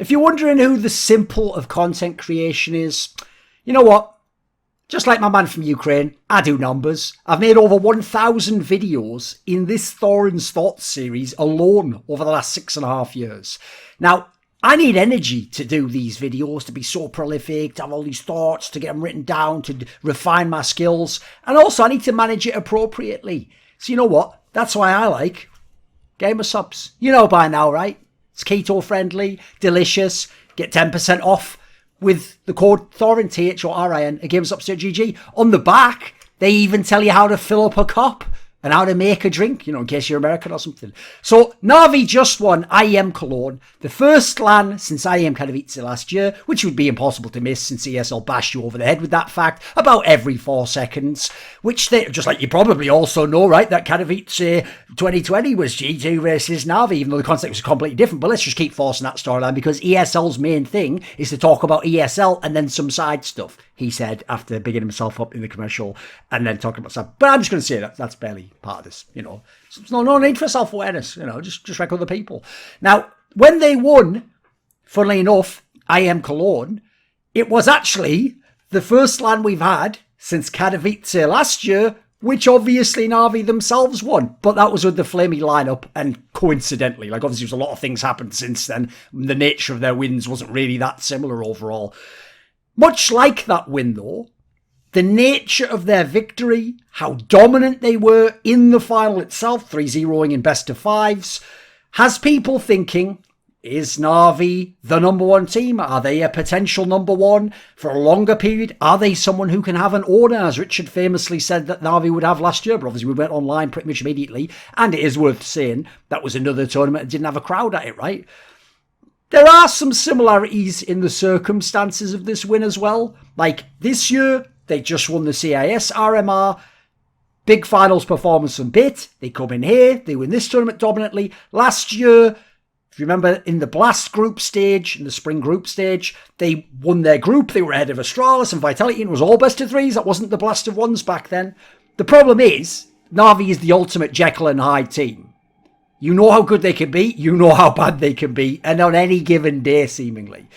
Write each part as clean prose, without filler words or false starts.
If you're wondering who the simple of content creation is, you know what? Just like my man from Ukraine, I do numbers. I've made over 1,000 videos in this Thorin's Thoughts series alone over the last 6.5 years. Now, I need energy to do these videos, to be so prolific, to have all these thoughts, to get them written down, to refine my skills. And also, I need to manage it appropriately. So you know what? That's why I like Gamer Subs. You know by now, right? It's keto friendly, delicious. Get 10% off with the code Thorin, Thorin, at GamerSubs.gg. On the back, they even tell you how to fill up a cup and how to make a drink, you know, in case you're American or something. So, Na'Vi just won IEM Cologne, the first LAN since IEM Katowice last year, which would be impossible to miss since ESL bashed you over the head with that fact about every 4 seconds, which they, just like you probably also know, right, that Katowice 2020 was G2 versus Na'Vi, even though the concept was completely different. But let's just keep forcing that storyline because ESL's main thing is to talk about ESL and then some side stuff, he said after bigging himself up in the commercial and then talking about stuff. But I'm just going to say that that's barely part of this, you know. There's no need for self-awareness, you know, just like other people. Now, when they won, funnily enough, IEM Cologne, it was actually the first LAN we've had since Katowice last year, which obviously Na'Vi themselves won. But that was with the flamey lineup, and coincidentally, like obviously there's a lot of things happened since then. The nature of their wins wasn't really that similar overall. Much like that win, though, the nature of their victory, how dominant they were in the final itself, 3-0ing in best of fives, has people thinking, is Na'Vi the number one team? Are they a potential number one for a longer period? Are they someone who can have an owner, as Richard famously said that Na'Vi would have last year? But obviously we went online pretty much immediately. And it is worth saying that was another tournament that didn't have a crowd at it, right? There are some similarities in the circumstances of this win as well. Like this year, they just won the CIS RMR. Big finals performance from BIT. They come in here. They win this tournament dominantly. Last year, if you remember, in the Blast group stage, in the Spring group stage, they won their group. They were ahead of Astralis and Vitality, and it was all best of threes. That wasn't the Blast of ones back then. The problem is, Na'Vi is the ultimate Jekyll and Hyde team. You know how good they can be, you know how bad they can be, and on any given day, seemingly.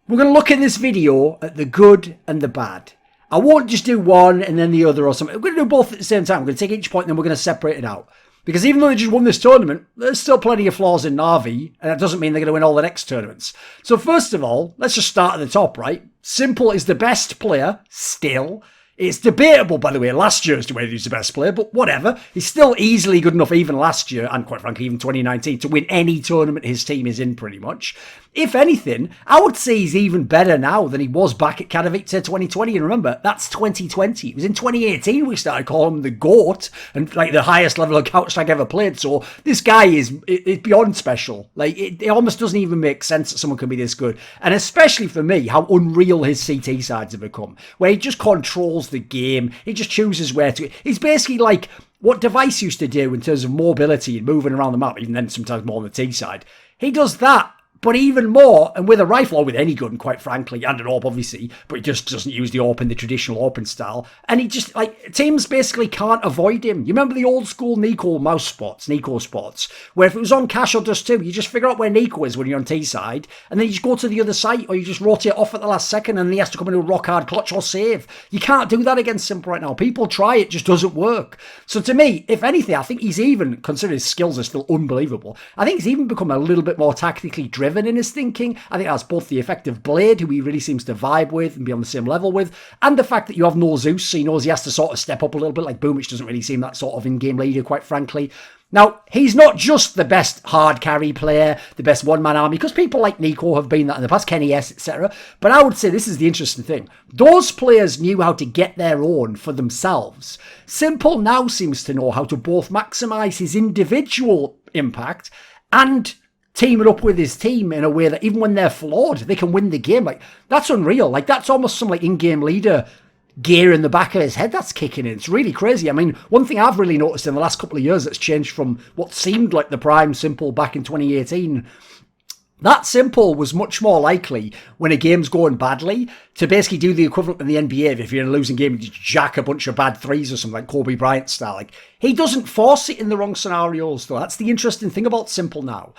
We're going to look in this video at the good and the bad. I won't just do one and then the other or something. We're going to do both at the same time. We're going to take each point and then we're going to separate it out. Because even though they just won this tournament, there's still plenty of flaws in Na'Vi, and that doesn't mean they're going to win all the next tournaments. So first of all, let's just start at the top, right? Simple is the best player, still. It's debatable, by the way, last year as to whether he's the best player, but whatever. He's still easily good enough, even last year, and quite frankly, even 2019, to win any tournament his team is in, pretty much. If anything, I would say he's even better now than he was back at Katowice 2020. And remember, that's 2020. It was in 2018 we started calling him the GOAT, and like the highest level of Counter-Strike ever played. So this guy is beyond special. Like, it almost doesn't even make sense that someone can be this good. And especially for me, how unreal his CT sides have become, where he just controls the game. He just chooses where to. He's basically like what Device used to do in terms of mobility and moving around the map, even then sometimes more on the T side. He does that, but even more, and with a rifle or with any gun, quite frankly, and an AWP, obviously, but he just doesn't use the AWP in the traditional open style. And he just, like, teams basically can't avoid him. You remember the old school Nico mouse spots, Nico spots, where if it was on Cash or Dust 2, you just figure out where Nico is when you're on T side, and then you just go to the other site, or you just rotate off at the last second, and he has to come into a rock hard clutch or save. You can't do that against Simple right now. People try, it just doesn't work. So to me, if anything, I think he's even, considering his skills are still unbelievable, I think he's even become a little bit more tactically driven in his thinking. I think that's both the effective Blade, who he really seems to vibe with and be on the same level with, and the fact that you have no Zeus, so he knows he has to sort of step up a little bit, like Boom, which doesn't really seem that sort of in-game leader, quite frankly. Now, he's not just the best hard carry player, the best one-man army, because people like Nico have been that in the past, Kenny S, etc. But I would say this is the interesting thing. Those players knew how to get their own for themselves. Simple now seems to know how to both maximise his individual impact and team it up with his team in a way that even when they're flawed, they can win the game. Like, that's unreal. Like, that's almost some like in-game leader gear in the back of his head that's kicking in. It's really crazy. I mean, one thing I've really noticed in the last couple of years that's changed from what seemed like the prime Simple back in 2018, that Simple was much more likely when a game's going badly to basically do the equivalent in the NBA. If you're in a losing game, you just jack a bunch of bad threes or something like Kobe Bryant style. Like, he doesn't force it in the wrong scenarios, though. That's the interesting thing about Simple now.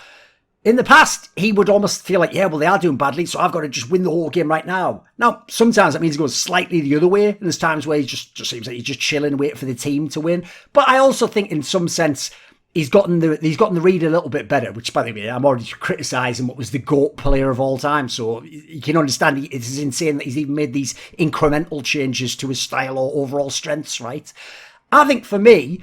In the past, he would almost feel like, yeah, well, they are doing badly, so I've got to just win the whole game right now. Now, sometimes that means he goes slightly the other way, and there's times where he just seems like he's just chilling, waiting for the team to win. But I also think, in some sense, he's gotten the read a little bit better, which, by the way, I'm already criticising what was the GOAT player of all time, so you can understand it is insane that he's even made these incremental changes to his style or overall strengths, right? I think, for me,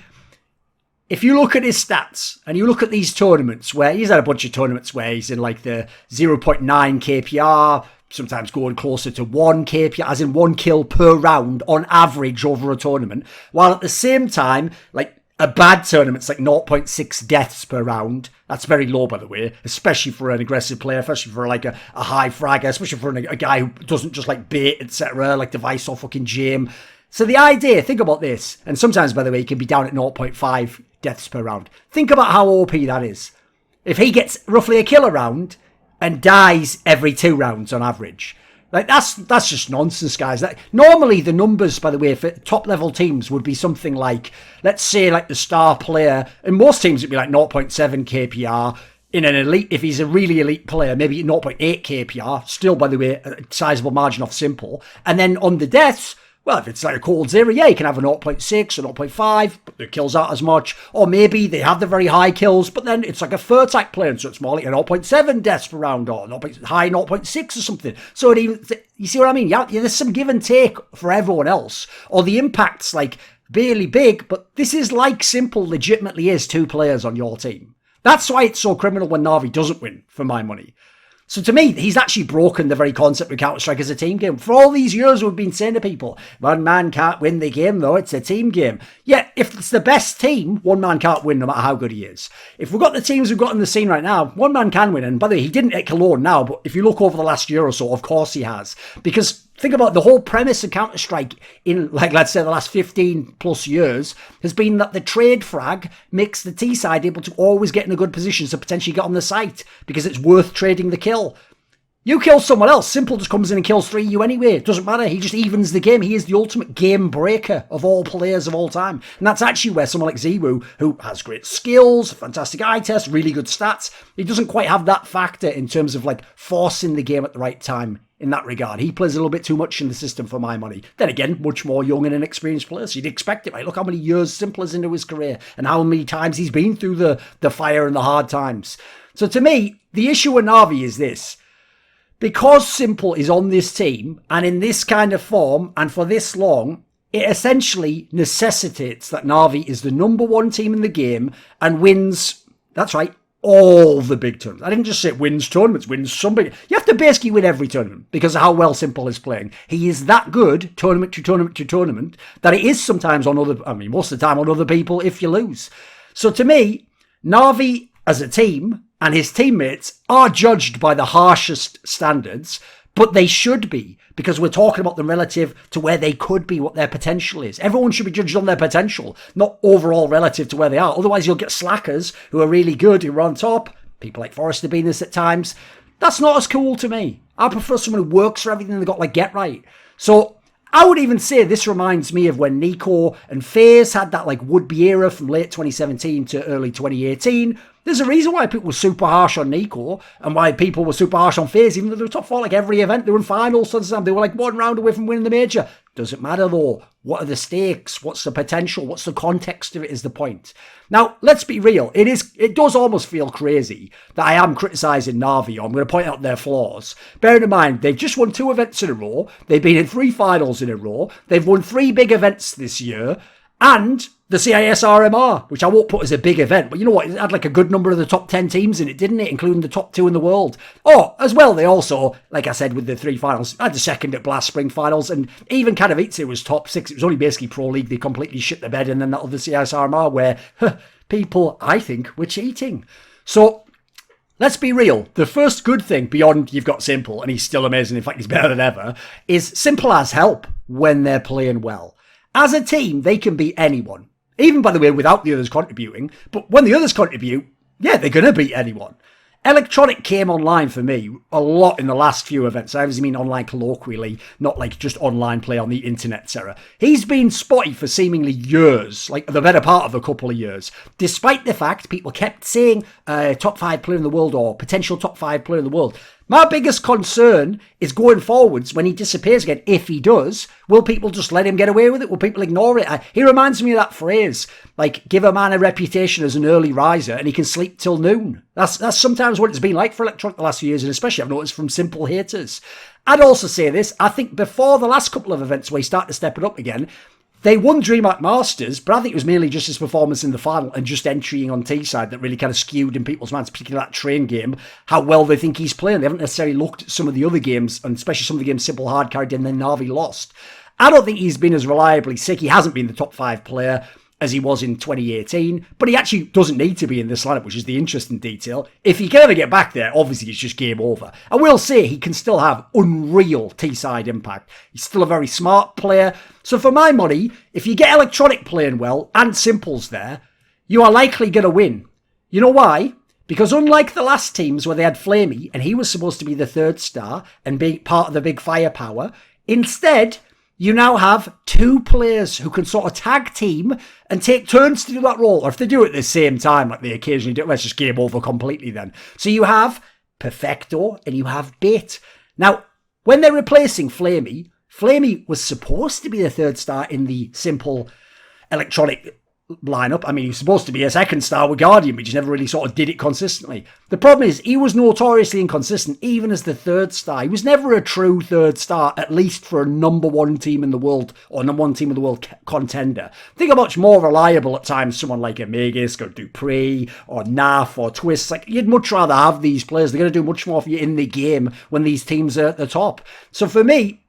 if you look at his stats and you look at these tournaments where he's had a bunch of tournaments where he's in like the 0.9 KPR, sometimes going closer to 1 KPR, as in 1 kill per round on average over a tournament, while at the same time, like a bad tournament's like 0.6 deaths per round. That's very low, by the way, especially for an aggressive player, especially for like a high fragger, especially for a guy who doesn't just like bait, etc., like Device or fucking Jame. So the idea, think about this, and sometimes, by the way, he can be down at 0.5 deaths per round. Think about how OP that is. If he gets roughly a kill a round and dies every 2 rounds on average, like that's just nonsense, guys. Normally the numbers, by the way, for top level teams would be something like, let's say, like the star player. In most teams, it'd be like 0.7 KPR. In an elite, if he's a really elite player, maybe 0.8 KPR. Still, by the way, a sizable margin off simple. And then on the deaths, well, if it's like a cold zero, yeah, you can have a 0.6 or 0.5, but the kills aren't as much. Or maybe they have the very high kills, but then it's like a fur type player, so it's more like a 0.7 deaths per round or high 0.6 or something. So you see what I mean? Yeah, there's some give and take for everyone else. Or the impact's like barely big, but this is like simple legitimately is 2 players on your team. That's why it's so criminal when Na'Vi doesn't win, for my money. So to me, he's actually broken the very concept of Counter-Strike as a team game. For all these years, we've been saying to people, one man can't win the game, though. It's a team game. Yeah, if it's the best team, one man can't win, no matter how good he is. If we've got the teams we've got in the scene right now, one man can win. And by the way, he didn't at Cologne now, but if you look over the last year or so, of course he has. Because think about the whole premise of Counter-Strike in, like, let's say the last 15 plus years has been that the trade frag makes the T side able to always get in a good position to potentially get on the site because it's worth trading the kill. You kill someone else, Simple just comes in and kills 3 you anyway. It doesn't matter. He just evens the game. He is the ultimate game breaker of all players of all time. And that's actually where someone like Ziwu, who has great skills, fantastic eye test, really good stats, he doesn't quite have that factor in terms of like forcing the game at the right time. In that regard, he plays a little bit too much in the system for my money. Then again, much more young and inexperienced players. You'd expect it, right? Look how many years Simple is into his career and how many times he's been through the fire and the hard times. So to me, the issue with Na'Vi is this. Because Simple is on this team and in this kind of form and for this long, it essentially necessitates that Na'Vi is the number 1 team in the game and wins, that's right, all the big tournaments. I didn't just say wins tournaments, wins some big. You have to basically win every tournament because of how well Simple is playing. He is that good, tournament to tournament to tournament, that it is sometimes on other, I mean, most of the time on other people if you lose. So to me, Na'Vi as a team and his teammates are judged by the harshest standards, but they should be, because we're talking about them relative to where they could be, what their potential is. Everyone should be judged on their potential, not overall relative to where they are. Otherwise, you'll get slackers who are really good, who are on top. People like Forrester being this at times. That's not as cool to me. I prefer someone who works for everything they've got, like, get right. So I would even say this reminds me of when Nico and FaZe had that like would-be era from late 2017 to early 2018. There's a reason why people were super harsh on Nico and why people were super harsh on FaZe, even though they were top 4 like every event. They were in finals sometimes. They were like 1 round away from winning the major. Doesn't matter though. What are the stakes? What's the potential? What's the context of it is the point. Now, let's be real. It does almost feel crazy that I am criticising Na'Vi. I'm going to point out their flaws. Bearing in mind, they've just won 2 events in a row. They've been in 3 finals in a row. They've won 3 big events this year. And the CIS RMR, which I won't put as a big event, but you know what? It had like a good number of the top 10 teams in it, didn't it? Including the top 2 in the world. Oh, as well, they also, like I said, with the 3 finals, had the second at Blast Spring finals, and even Katowice was top 6. It was only basically Pro League. They completely shit the bed, and then that other CIS RMR where people, I think, were cheating. So let's be real. The first good thing beyond you've got Simple, and he's still amazing, in fact, he's better than ever, is Simple has help when they're playing well. As a team, they can beat anyone. Even, by the way, without the others contributing. But when the others contribute, yeah, they're going to beat anyone. Electronic came online for me a lot in the last few events. I obviously mean online colloquially, not like just online play on the internet, etc. He's been spotty for seemingly years, like the better part of a couple of years, despite the fact people kept saying top 5 player in the world or potential top 5 player in the world. My biggest concern is going forwards when he disappears again. If he does, will people just let him get away with it? Will people ignore it? He reminds me of that phrase, like, give a man a reputation as an early riser and he can sleep till noon. That's sometimes what it's been like for Electronic the last few years, and especially I've noticed from Simple haters. I'd also say this, I think before the last couple of events where he started to step it up again, they won DreamHack Masters, but I think it was mainly just his performance in the final and just entering on T-side that really kind of skewed in people's minds, particularly that train game, how well they think he's playing. They haven't necessarily looked at some of the other games, and especially some of the games Simple hard carried and then Na'Vi lost. I don't think he's been as reliably sick. He hasn't been the top 5 player as he was in 2018, but he actually doesn't need to be in this lineup, which is the interesting detail. If he can ever get back there, obviously it's just game over. I will say he can still have unreal T-side impact. He's still a very smart player. So for my money, if you get Electronic playing well and Simple's there, you are likely going to win. You know why? Because unlike the last teams where they had Flamey and he was supposed to be the 3rd star and be part of the big firepower, instead you now have 2 players who can sort of tag team and take turns to do that role. Or if they do it at the same time, like they occasionally do, let's just game over completely then. So you have Perfecto and you have Bit. Now, when they're replacing Flamey was supposed to be the 3rd star in the Simple Electronic lineup. I mean, he was supposed to be a 2nd star with Guardian, but he just never really sort of did it consistently. The problem is, he was notoriously inconsistent, even as the 3rd star. He was never a true 3rd star, at least for a number 1 team in the world, or number 1 team in the world contender. I think a much more reliable at times, someone like Emergence, or Dupree, or Naf, or Twist. Like, you'd much rather have these players. They're going to do much more for you in the game when these teams are at the top. So for me,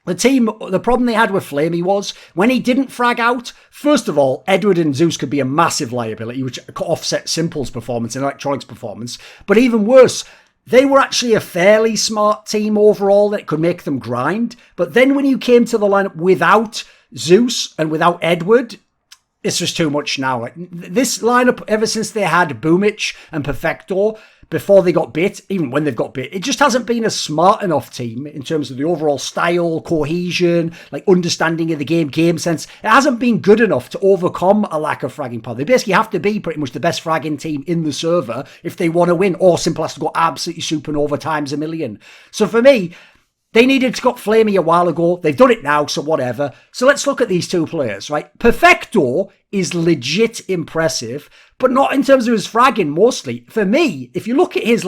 the problem they had with Flamey was, when he didn't frag out, first of all, Edward and Zeus could be a massive liability, which could offset Simple's performance and Electronic's performance. But even worse, they were actually a fairly smart team overall that could make them grind. But then when you came to the lineup without Zeus and without Edward, it's just too much now. Like, this lineup, ever since they had Boomich and Perfecto, before they got Bit, even when they've got Bit, it just hasn't been a smart enough team in terms of the overall style, cohesion, like understanding of the game sense. It hasn't been good enough to overcome a lack of fragging power. They basically have to be pretty much the best fragging team in the server if they want to win, or Simple has to go absolutely supernova times a million. So for me, they needed to got Flamey a while ago. They've done it now, so whatever. So let's look at these 2 players, right? Perfecto is legit impressive, but not in terms of his fragging mostly. For me, if you look at his,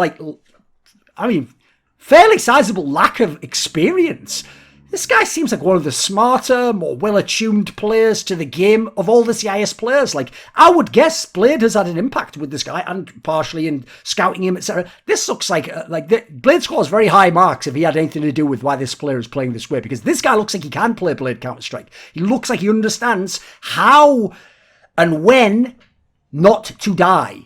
fairly sizable lack of experience, this guy seems like one of the smarter, more well-attuned players to the game of all the CIS players. Like, I would guess Blade has had an impact with this guy, and partially in scouting him, etc. This looks like Blade scores very high marks if he had anything to do with why this player is playing this way, because this guy looks like he can play Blade Counter-Strike. He looks like he understands how and when not to die.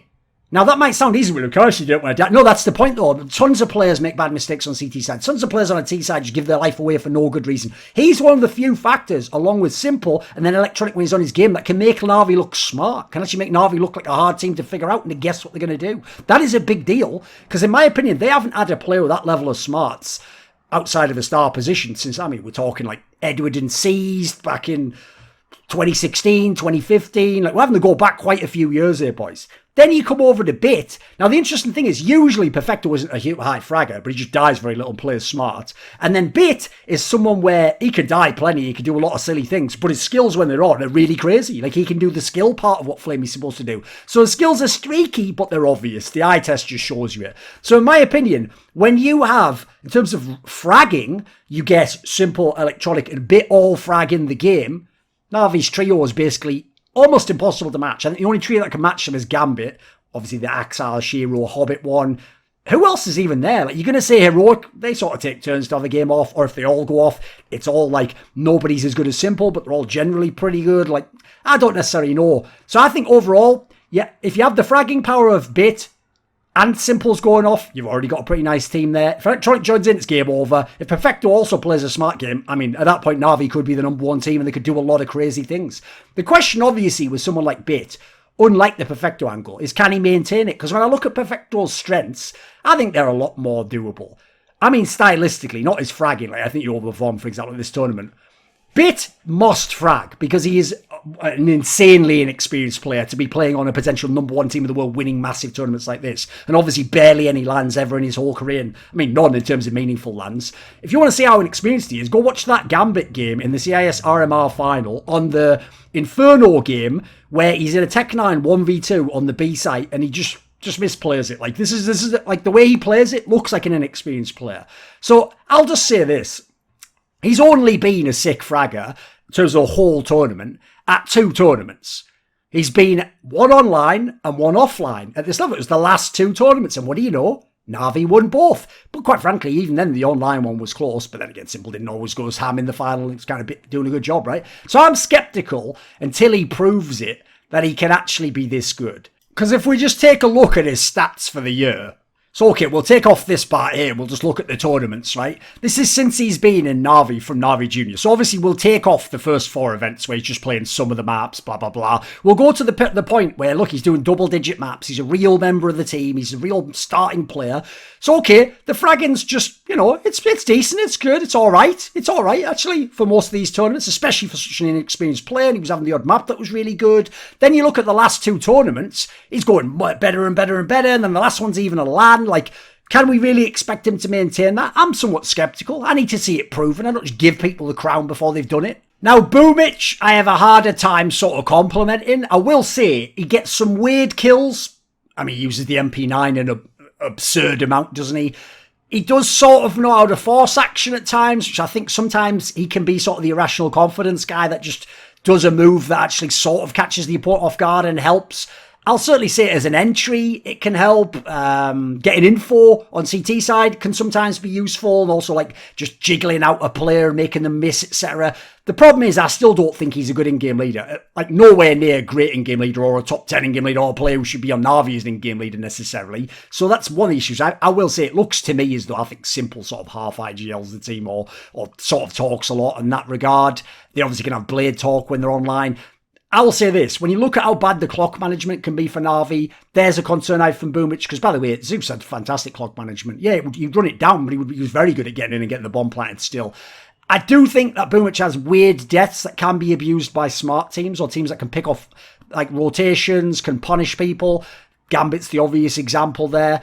Now, that might sound easy, but of course you don't want to die. No, that's the point, though. Tons of players make bad mistakes on CT side. Tons of players on a T side just give their life away for no good reason. He's one of the few factors, along with Simple and then Electronic when he's on his game, that can make Na'Vi look smart, can actually make Na'Vi look like a hard team to figure out and to guess what they're going to do. That is a big deal, because in my opinion, they haven't had a player with that level of smarts outside of a star position since, we're talking like Edward and Seized back in 2016, 2015. Like, we're having to go back quite a few years here, boys. Then you come over to Bit. Now, the interesting thing is, usually Perfecto isn't a high fragger, but he just dies very little and plays smart. And then Bit is someone where he can die plenty, he can do a lot of silly things, but his skills when they're on are really crazy. Like, he can do the skill part of what Flamey's supposed to do. So his skills are streaky, but they're obvious. The eye test just shows you it. So in my opinion, when you have, in terms of fragging, you get Simple, Electronic, and Bit all fragging the game, Na'Vi's trio is basically almost impossible to match. I think the only trio that can match them is Gambit. Obviously, the Axile, Shiro, Hobbit one. Who else is even there? Like, you're going to say Heroic, they sort of take turns to have the game off, or if they all go off, it's all like nobody's as good as Simple, but they're all generally pretty good. Like, I don't necessarily know. So I think overall, yeah, if you have the fragging power of Bit and Simple's going off, you've already got a pretty nice team there. If Electronic joins in, it's game over. If Perfecto also plays a smart game, I mean, at that point, Na'Vi could be the number 1 team and they could do a lot of crazy things. The question, obviously, with someone like Bit, unlike the Perfecto angle, is can he maintain it? Because when I look at Perfecto's strengths, I think they're a lot more doable. I mean, stylistically, not his fragging. Like, I think he overperformed, for example, in this tournament. Bit must frag because he is an insanely inexperienced player to be playing on a potential #1 team of the world winning massive tournaments like this. And obviously barely any lands ever in his whole career. I mean, none in terms of meaningful lands. If you want to see how inexperienced he is, go watch that Gambit game in the CIS RMR final on the Inferno game where he's in a Tech 9 1v2 on the B site and he just misplays it. Like, this is like the way he plays it looks like an inexperienced player. So I'll just say this. He's only been a sick fragger in terms of the whole tournament at 2 tournaments. He's been one online and one offline at this level. It was the last 2 tournaments. And what do you know? Na'Vi won both. But quite frankly, even then, the online one was close. But then again, Simple didn't always go as ham in the final. It's kind of doing a good job, right? So I'm skeptical until he proves it that he can actually be this good. Because if we just take a look at his stats for the year, so, okay, we'll take off this part here. We'll just look at the tournaments, right? This is since he's been in Na'Vi from Na'Vi Junior. So, obviously, we'll take off the first 4 events where he's just playing some of the maps, blah, blah, blah. We'll go to the point where, look, he's doing double-digit maps. He's a real member of the team. He's a real starting player. So, okay, the fragging's just, you know, it's decent. It's good. It's all right. It's all right, actually, for most of these tournaments, especially for such an inexperienced player. And he was having the odd map that was really good. Then you look at the last 2 tournaments. He's going better and better and better. And then the last one's even a LAN. Like, can we really expect him to maintain that? I'm somewhat sceptical. I need to see it proven. I don't just give people the crown before they've done it. Now, Boomich, I have a harder time sort of complimenting. I will say he gets some weird kills. I mean, he uses the MP9 in an absurd amount, doesn't he? He does sort of know how to force action at times, which I think sometimes he can be sort of the irrational confidence guy that just does a move that actually sort of catches the opponent off guard and helps. I'll certainly say it as an entry, it can help. Getting info on CT side can sometimes be useful, and also like just jiggling out a player and making them miss, etc. The problem is I still don't think he's a good in-game leader. Like, nowhere near a great in-game leader or a top 10 in-game leader or a player who should be on Na'Vi as an in-game leader necessarily. So that's one of the issues. I will say it looks to me as though I think Simple sort of half IGLs the team or sort of talks a lot in that regard. They obviously can have Blade talk when they're online. I will say this, when you look at how bad the clock management can be for Na'Vi, there's a concern I have from Boomich, because by the way, Zeus had fantastic clock management. Yeah, you'd run it down, but he was very good at getting in and getting the bomb planted still. I do think that Boomich has weird deaths that can be abused by smart teams or teams that can pick off like rotations, can punish people. Gambit's the obvious example there.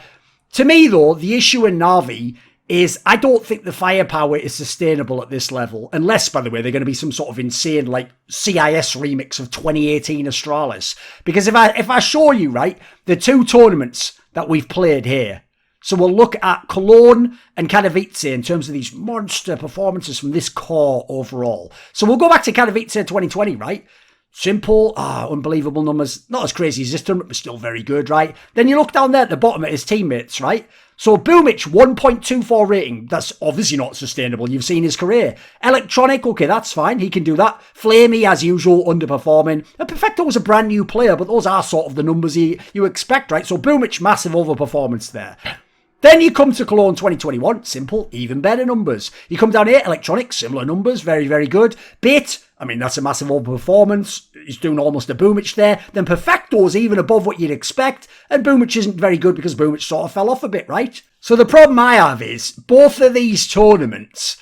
To me, though, the issue in Na'Vi is I don't think the firepower is sustainable at this level, unless, by the way, they're going to be some sort of insane, like, CIS remix of 2018 Astralis. Because if I show you, right, the 2 tournaments that we've played here, so we'll look at Cologne and Katowice in terms of these monster performances from this core overall. So we'll go back to Katowice 2020, right? Simple, unbelievable numbers. Not as crazy as this tournament, but still very good, right? Then you look down there at the bottom at his teammates, right? So Boomich, 1.24 rating. That's obviously not sustainable. You've seen his career. Electronic, okay, that's fine. He can do that. Flamey, as usual, underperforming. And Perfecto was a brand new player, but those are sort of the numbers you expect, right? So Boomich, massive overperformance there. Then you come to Cologne 2021, Simple, even better numbers. You come down here, Electronic, similar numbers, very, very good. Bit, I mean, that's a massive overperformance. He's doing almost a Boomich there. Then Perfecto's even above what you'd expect. And Boomich isn't very good because Boomich sort of fell off a bit, right? So the problem I have is, both of these tournaments,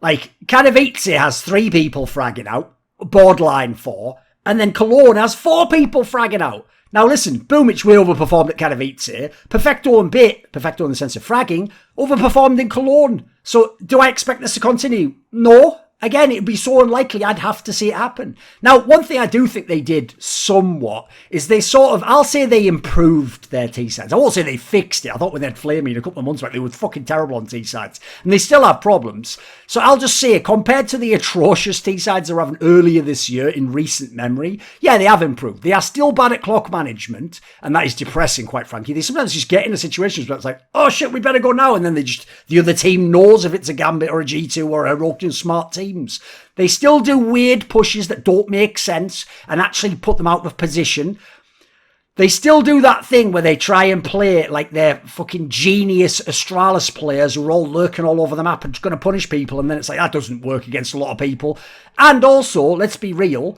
like, Katowice has 3 people fragging out, borderline 4, and then Cologne has 4 people fragging out. Now listen, Boomich way overperformed at Katowice. Perfecto and Bit, Perfecto in the sense of fragging, overperformed in Cologne. So do I expect this to continue? No. Again, it'd be so unlikely I'd have to see it happen. Now, one thing I do think they did somewhat is they sort of, I'll say they improved their T-sides. I won't say they fixed it. I thought when they had Flamey a couple of months back, they were fucking terrible on T-sides. And they still have problems. So I'll just say, compared to the atrocious T-sides they were having earlier this year in recent memory, yeah, they have improved. They are still bad at clock management, and that is depressing, quite frankly. They sometimes just get into situations where it's like, oh shit, we better go now. And then the other team knows if it's a Gambit or a G2 or a Rokian smart team. They still do weird pushes that don't make sense and actually put them out of position. They still do that thing where they try and play it like they're fucking genius Astralis players who are all lurking all over the map and going to punish people, and then it's like, that doesn't work against a lot of people. And also, let's be real,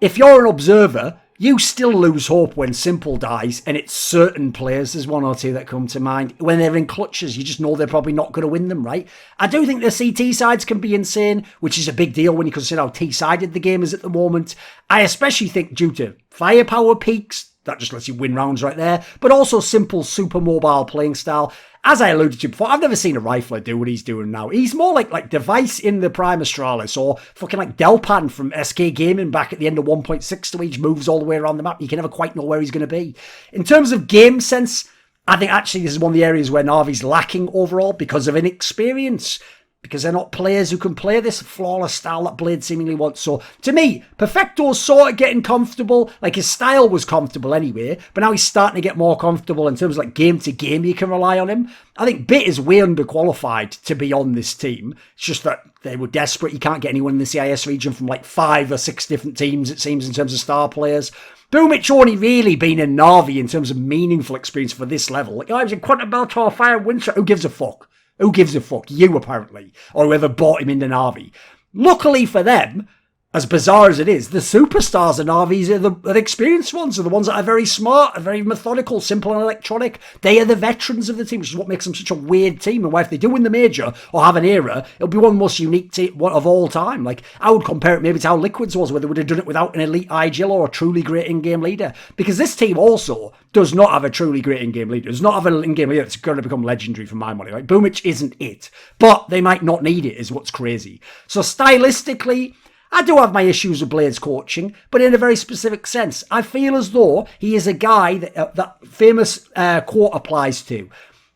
if you're an observer, you still lose hope when s1mple dies, and it's certain players, there's one or two that come to mind, when they're in clutches, you just know they're probably not going to win them, right? I do think the CT sides can be insane, which is a big deal when you consider how T-sided the game is at the moment. I especially think due to firepower peaks, that just lets you win rounds right there, but also s1mple super mobile playing style. As I alluded to before, I've never seen a rifler do what he's doing now. He's more like Device in the Prime Astralis, or fucking like Delpan from SK Gaming back at the end of 1.6, to each moves all the way around the map. You can never quite know where he's going to be. In terms of game sense, I think actually this is one of the areas where Na'Vi's lacking overall because of inexperience. Because they're not players who can play this flawless style that Blade seemingly wants. So, to me, Perfecto's sort of getting comfortable. Like, his style was comfortable anyway, but now he's starting to get more comfortable in terms of, like, game-to-game you can rely on him. I think Bit is way underqualified to be on this team. It's just that they were desperate. You can't get anyone in the CIS region from, like, 5 or 6 different teams, it seems, in terms of star players. Boombl4 only really been in Na'Vi in terms of meaningful experience for this level. Like, I was in Quantum Bellator, Fire, Winter. Who gives a fuck? Who gives a fuck? You, apparently. Or whoever bought him in the Na'Vi. Luckily for them, as bizarre as it is, the superstars in Na'Vis are the experienced ones, are the ones that are very smart, are very methodical, simple and electronic. They are the veterans of the team, which is what makes them such a weird team. And why, if they do win the major or have an era, it'll be one of the most unique of all time. Like, I would compare it maybe to how Liquids was, where they would have done it without an elite IGL or a truly great in-game leader. Because this team also does not have a truly great in-game leader. Does not have an in-game leader that's going to become legendary for my money. Like, Boombl4 isn't it. But they might not need it, is what's crazy. So stylistically, I do have my issues with Blade's coaching, but in a very specific sense. I feel as though he is a guy that famous quote applies to.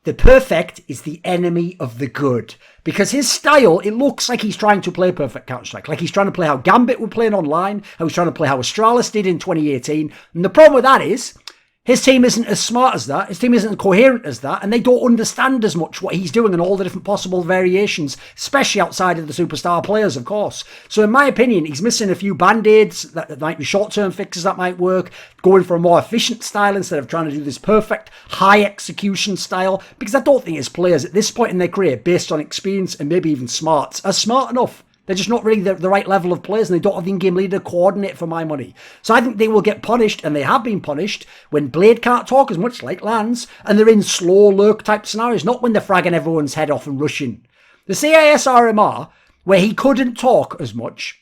The perfect is the enemy of the good. Because his style, it looks like he's trying to play perfect Counter-Strike. Like he's trying to play how Gambit would play online, how he's trying to play how Astralis did in 2018. And the problem with that is, his team isn't as smart as that, his team isn't as coherent as that, and they don't understand as much what he's doing and all the different possible variations, especially outside of the superstar players, of course. So in my opinion, he's missing a few band-aids, that might be short-term fixes that might work, going for a more efficient style instead of trying to do this perfect, high-execution style, because I don't think his players at this point in their career, based on experience and maybe even smarts, are smart enough. They're just not really the right level of players, and they don't have the in-game leader to coordinate for my money. So I think they will get punished, and they have been punished, when Blade can't talk as much, like Lance, and they're in slow lurk type scenarios, not when they're fragging everyone's head off and rushing. The CIS RMR, where he couldn't talk as much,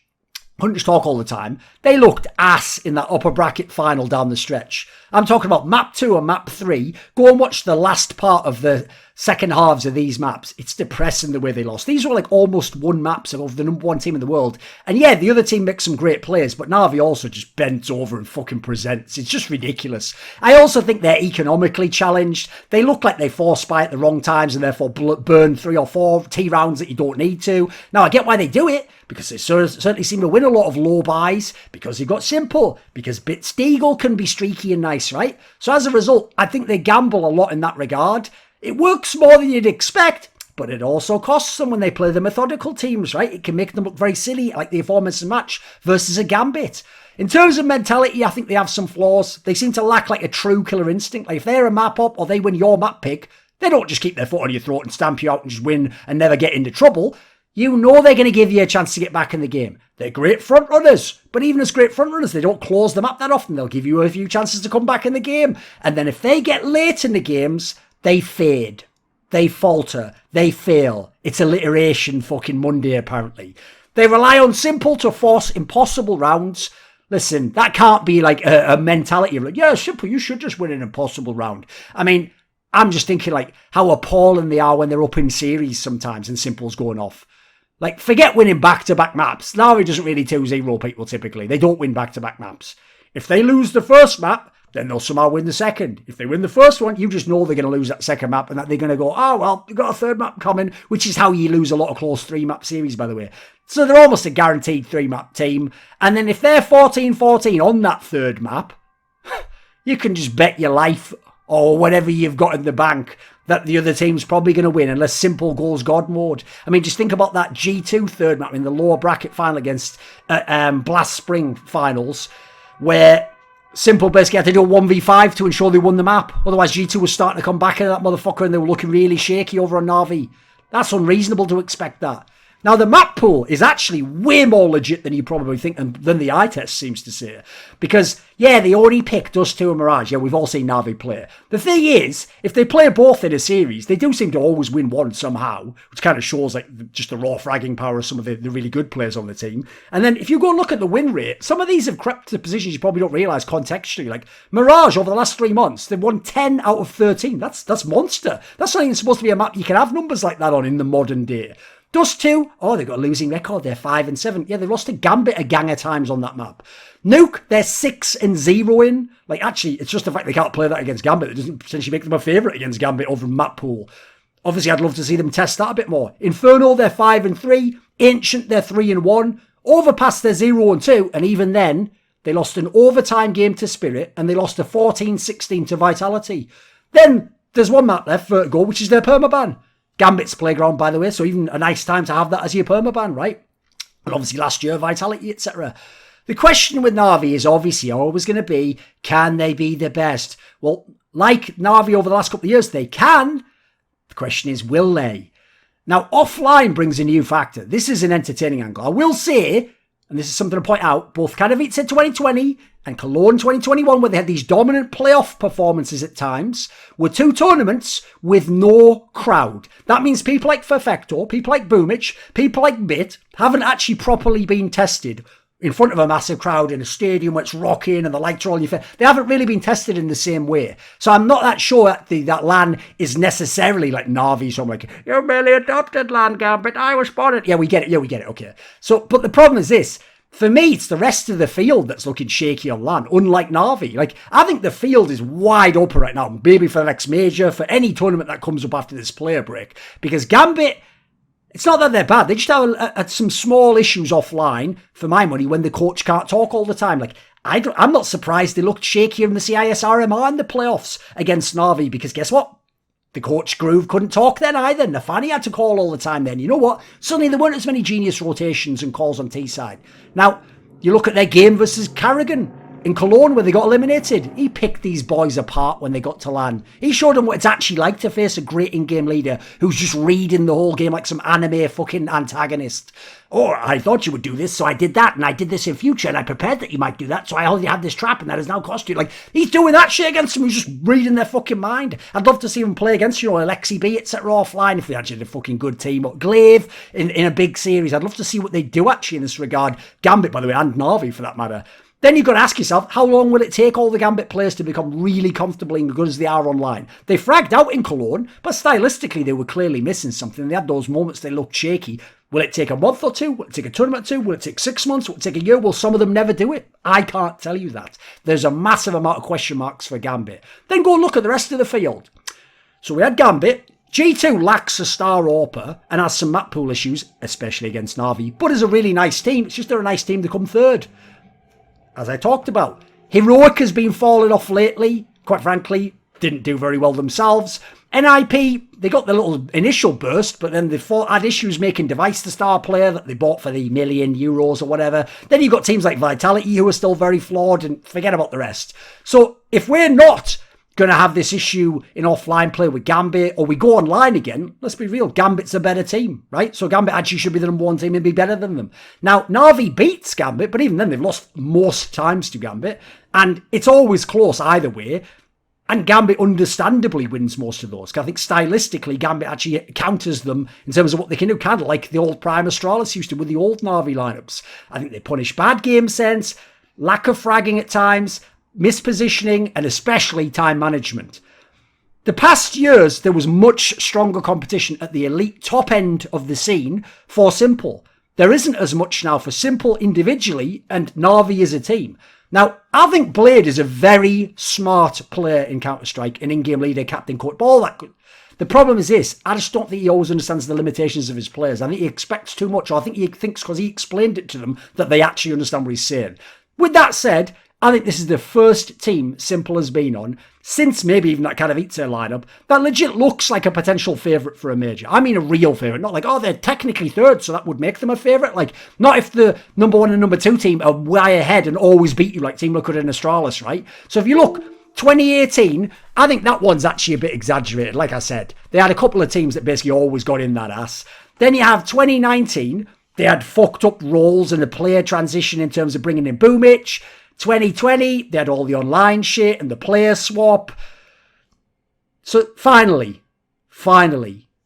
couldn't just talk all the time, they looked ass in that upper bracket final down the stretch. I'm talking about map 2 and map 3. Go and watch the last part of the second halves of these maps. It's depressing the way they lost. These were like almost won maps of the number 1 team in the world. And yeah, the other team makes some great players, but Na'Vi also just bends over and fucking presents. It's just ridiculous. I also think they're economically challenged. They look like they force spy at the wrong times and therefore burn 3 or 4 T rounds that you don't need to. Now, I get why they do it, because they certainly seem to win a lot of low buys, because they've got s1mple, because Bitsteagle can be streaky and nice, right? So as a result, I think they gamble a lot in that regard. It works more than you'd expect, but it also costs them when they play the methodical teams, right? It can make them look very silly, like the aforementioned match versus a Gambit. In terms of mentality, I think they have some flaws. They seem to lack like a true killer instinct. Like if they're a map up or they win your map pick, they don't just keep their foot on your throat and stamp you out and just win and never get into trouble. You know they're going to give you a chance to get back in the game. They're great front runners, but even as great front runners, they don't close the map that often. They'll give you a few chances to come back in the game. And then if they get late in the games, they fade. They falter. They fail. It's alliteration fucking Monday, apparently. They rely on s1mple to force impossible rounds. Listen, that can't be like a mentality of like, yeah, s1mple, you should just win an impossible round. I mean, I'm just thinking like how appalling they are when they're up in series sometimes and s1mple's going off. Like, forget winning back-to-back maps. Na'Vi doesn't really 2-0 people typically. They don't win back-to-back maps. If they lose the first map, then they'll somehow win the second. If they win the first one, you just know they're going to lose that second map and that they're going to go, oh, well, we've got a third map coming, which is how you lose a lot of close 3-map series, by the way. So they're almost a guaranteed 3-map team. And then if they're 14-14 on that third map, you can just bet your life or whatever you've got in the bank that the other team's probably going to win unless s1mple goes God mode. I mean, just think about that G2 third map in the lower bracket final against Blast Spring finals, where s1mple basically had to do a 1v5 to ensure they won the map. Otherwise, G2 was starting to come back into that motherfucker and they were looking really shaky over on Na'Vi. That's unreasonable to expect that. Now, the map pool is actually way more legit than you probably think than the eye test seems to say. Because, yeah, they only pick Dust2 and Mirage. Yeah, we've all seen Na'Vi play. The thing is, if they play both in a series, they do seem to always win one somehow, which kind of shows like just the raw fragging power of some of the really good players on the team. And then if you go and look at the win rate, some of these have crept to positions you probably don't realise contextually. Like Mirage, over the last 3 months, they've won 10 out of 13. That's monster. That's not even supposed to be a map you can have numbers like that on in the modern day. Dust2, oh, they've got a losing record. They're 5-7. Yeah, they lost to Gambit a gang of times on that map. Nuke, they're 6-0 in. Like, actually, it's just the fact they can't play that against Gambit. It doesn't potentially make them a favourite against Gambit over map pool. Obviously, I'd love to see them test that a bit more. Inferno, they're 5-3. Ancient, they're 3-1. Overpass, they're 0-2. And even then, they lost an overtime game to Spirit, and they lost a 14-16 to Vitality. Then, there's one map left, Vertigo, which is their permaban. Gambit's playground, by the way, so even a nice time to have that as your permaban, right? And obviously last year, Vitality, etc. The question with Na'Vi is obviously always going to be, can they be the best? Well, like Na'Vi over the last couple of years, they can. The question is, will they? Now, offline brings a new factor. This is an entertaining angle. I will say, and this is something to point out, both Katowice 2020 and Cologne 2021, where they had these dominant playoff performances at times, were two tournaments with no crowd. That means people like Perfecto, people like Boomich, people like Bit haven't actually properly been tested in front of a massive crowd in a stadium where it's rocking and the lights are all in your face. They haven't really been tested in the same way. So I'm not that sure that LAN is necessarily like Na'Vi. So I'm like, you merely adopted LAN, Gambit. I was spotted. Yeah, we get it. Okay. So, but the problem is this. For me, it's the rest of the field that's looking shaky on LAN, unlike Na'Vi. Like, I think the field is wide open right now, maybe for the next major, for any tournament that comes up after this player break. Because Gambit, it's not that they're bad. They just have some small issues offline, for my money, when the coach can't talk all the time. Like, I'm not surprised they looked shakier in the CISRMR in the playoffs against Na'Vi, because guess what? The coach Groove couldn't talk then either. Nafani had to call all the time then. You know what? Suddenly there weren't as many genius rotations and calls on T-side. Now, you look at their game versus Carrigan in Cologne where they got eliminated. He picked these boys apart when they got to LAN. He showed them what it's actually like to face a great in-game leader who's just reading the whole game like some anime fucking antagonist. Oh, I thought you would do this, so I did that, and I did this in future, and I prepared that you might do that, so I already had this trap, and that has now cost you. Like, he's doing that shit against them who's just reading their fucking mind. I'd love to see him play against, Alexi B, etc. offline, if they actually had a fucking good team. Or Glaive in a big series. I'd love to see what they do actually in this regard. Gambit, by the way, and Na'Vi for that matter. Then you've got to ask yourself, how long will it take all the Gambit players to become really comfortable and good as they are online? They fragged out in Cologne, but stylistically they were clearly missing something. They had those moments they looked shaky. Will it take a month or two? Will it take a tournament or two? Will it take 6 months? Will it take a year? Will some of them never do it? I can't tell you that. There's a massive amount of question marks for Gambit. Then go and look at the rest of the field. So we had Gambit. G2 lacks a star AWPer and has some map pool issues, especially against Na'Vi, but is a really nice team. It's just they're a nice team to come third. As I talked about, Heroic has been falling off lately. Quite frankly, didn't do very well themselves. NIP, they got the little initial burst, but then they had issues making Device the star player that they bought for the €1 million or whatever. Then you've got teams like Vitality who are still very flawed, and forget about the rest. So if we're not going to have this issue in offline play with Gambit, or we go online again, let's be real, Gambit's a better team, right? So Gambit actually should be the number one team and be better than them. Now, Na'Vi beats Gambit, but even then they've lost most times to Gambit, and it's always close either way. And Gambit understandably wins most of those. I think stylistically, Gambit actually counters them in terms of what they can do, kind of like the old Prime Astralis used to with the old Na'Vi lineups. I think they punish bad game sense, lack of fragging at times, mispositioning, and especially time management. The past years, there was much stronger competition at the elite top end of the scene for s1mple. There isn't as much now for s1mple individually and Na'Vi as a team. Now, I think Blade is a very smart player in Counter-Strike, an in-game leader, captain, coach, all that good. The problem is this, I just don't think he always understands the limitations of his players. I think he expects too much, or I think he thinks because he explained it to them that they actually understand what he's saying. With that said, I think this is the first team s1mple has been on, since maybe even that Katowice lineup, that legit looks like a potential favourite for a major. I mean a real favourite, not like, oh, they're technically third, so that would make them a favourite. Like, not if the number one and number two team are way ahead and always beat you like Team Liquid and Astralis, right? So if you look, 2018, I think that one's actually a bit exaggerated, like I said. They had a couple of teams that basically always got in that ass. Then you have 2019. They had fucked up roles and the player transition in terms of bringing in Boomich. 2020, they had all the online shit and the player swap. So finally,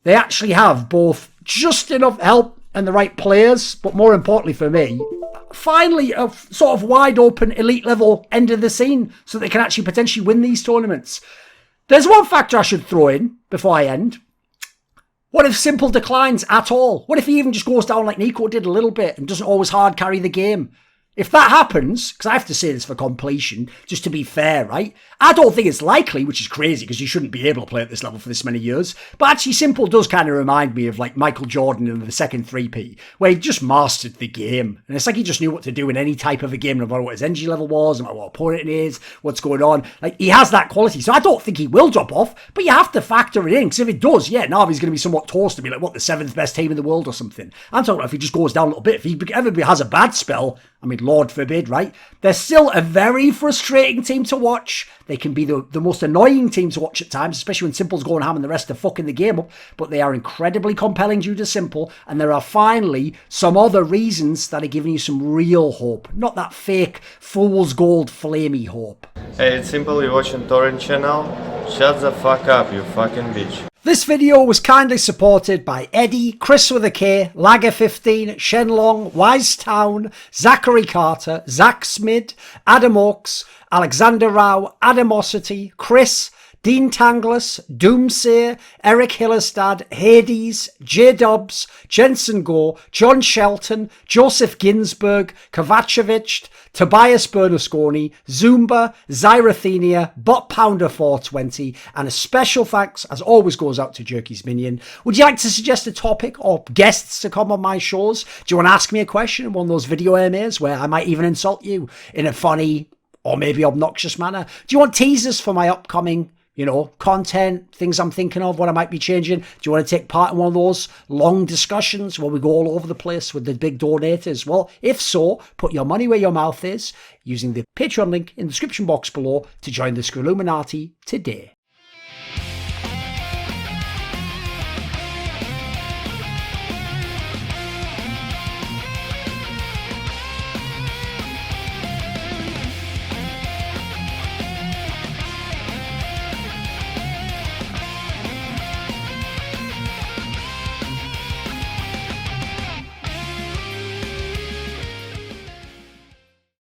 they actually have both just enough help and the right players, but more importantly for me, finally a sort of wide open elite level end of the scene so they can actually potentially win these tournaments. There's one factor I should throw in before I end. What if s1mple declines at all? What if he even just goes down like Nico did a little bit and doesn't always hard carry the game? If that happens, because I have to say this for completion, just to be fair, right? I don't think it's likely, which is crazy because you shouldn't be able to play at this level for this many years. But actually, s1mple does kind of remind me of like Michael Jordan in the second 3P, where he just mastered the game. And it's like he just knew what to do in any type of a game, no matter what his energy level was, no matter what opponent it is, what's going on. Like, he has that quality. So I don't think he will drop off, but you have to factor it in. Because if it does, yeah, Navi's going to be somewhat toast to be like, what, the 7th best team in the world or something. I'm talking about if he just goes down a little bit. If he ever has a bad spell, I mean, Lord forbid, right? They're still a very frustrating team to watch. They can be the most annoying team to watch at times, especially when s1mple's going ham and the rest are fucking the game up. But they are incredibly compelling due to s1mple. And there are finally some other reasons that are giving you some real hope. Not that fake, fool's gold, flamey hope. Hey, it's s1mple, you're watching Thorin channel. Shut the fuck up, you fucking bitch. This video was kindly supported by Eddie, Kris with a K, Lager15, Shenlong, Wisetown, Zachary Carter, Zack Schmidt, Adam Ochs, Alexander Rao, Animosity, Kris, Dean Tanglis, Doomseer, ErikHillestad, Hades, Jdubs, Jensen Goh, John Shelton, Joseph Ginsburg, Kovacevicd, Tobias Bernasconi, Zoomba, Zyrathenia, Bot Pounder 420, and a special thanks, as always, goes out to Jerky's Minion. Would you like to suggest a topic or guests to come on my shows? Do you want to ask me a question in one of those video AMAs where I might even insult you in a funny or maybe obnoxious manner? Do you want teasers for my upcoming content, things I'm thinking of, what I might be changing? Do you want to take part in one of those long discussions where we go all over the place with the big donators? Well, if so, put your money where your mouth is using the Patreon link in the description box below to join the Screwluminati today.